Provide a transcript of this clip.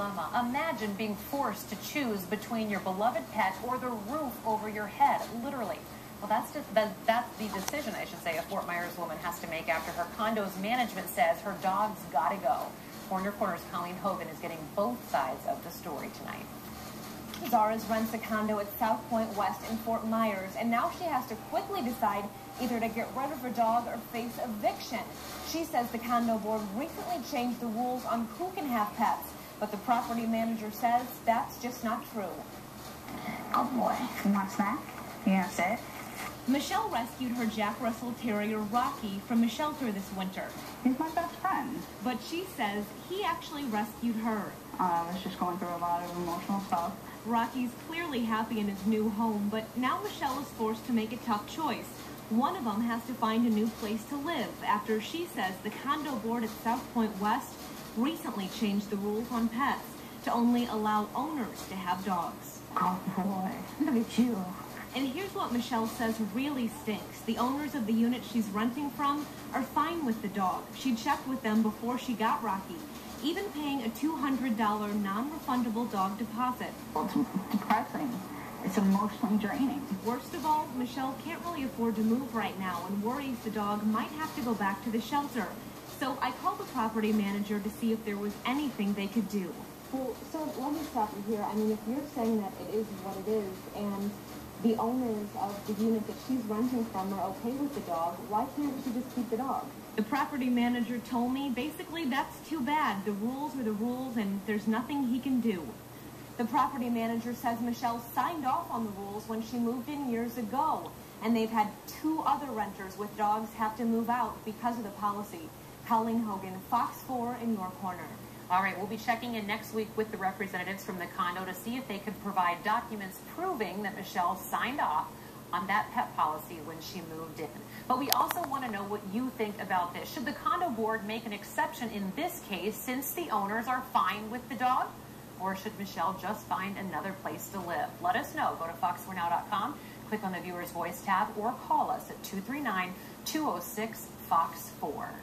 dilemma. Imagine being forced to choose between your beloved pet or the roof over your head, literally. Well, that's the decision, I should say, a Fort Myers woman has to make after her condo's management says her dog's got to go. Corner Corner's Colleen Hogan is getting both sides of the story tonight. Zara's rents a condo at South Point West in Fort Myers, and now she has to quickly decide either to get rid of her dog or face eviction. She says the condo board recently changed the rules on who can have pets, but the property manager says that's just not true. Oh boy, you want a snack? You gonna sit? Michelle rescued her Jack Russell Terrier, Rocky, from a shelter this winter. He's my best friend. But she says he actually rescued her. I was just going through a lot of emotional stuff. Rocky's clearly happy in his new home, but now Michelle is forced to make a tough choice. One of them has to find a new place to live after she says the condo board at South Point West recently changed the rules on pets to only allow owners to have dogs. Oh boy, look at you. And here's what Michelle says really stinks. The owners of the unit she's renting from are fine with the dog. She checked with them before she got Rocky, even paying a $200 non-refundable dog deposit. Well, it's depressing. It's emotionally draining. Worst of all, Michelle can't really afford to move right now and worries the dog might have to go back to the shelter. So I called the property manager to see if there was anything they could do. Well, so let me stop you here. I mean, if you're saying that it is what it is, and the owners of the unit that she's renting from are okay with the dog, why can't she just keep the dog? The property manager told me basically that's too bad. The rules are the rules and there's nothing he can do. The property manager says Michelle signed off on the rules when she moved in years ago, and they've had 2 other renters with dogs have to move out because of the policy. Colleen Hogan, Fox 4 in your corner. All right, we'll be checking in next week with the representatives from the condo to see if they could provide documents proving that Michelle signed off on that pet policy when she moved in. But we also want to know what you think about this. Should the condo board make an exception in this case since the owners are fine with the dog? Or should Michelle just find another place to live? Let us know. Go to fox4now.com, click on the Viewer's Voice tab, or call us at 239-206-FOX4.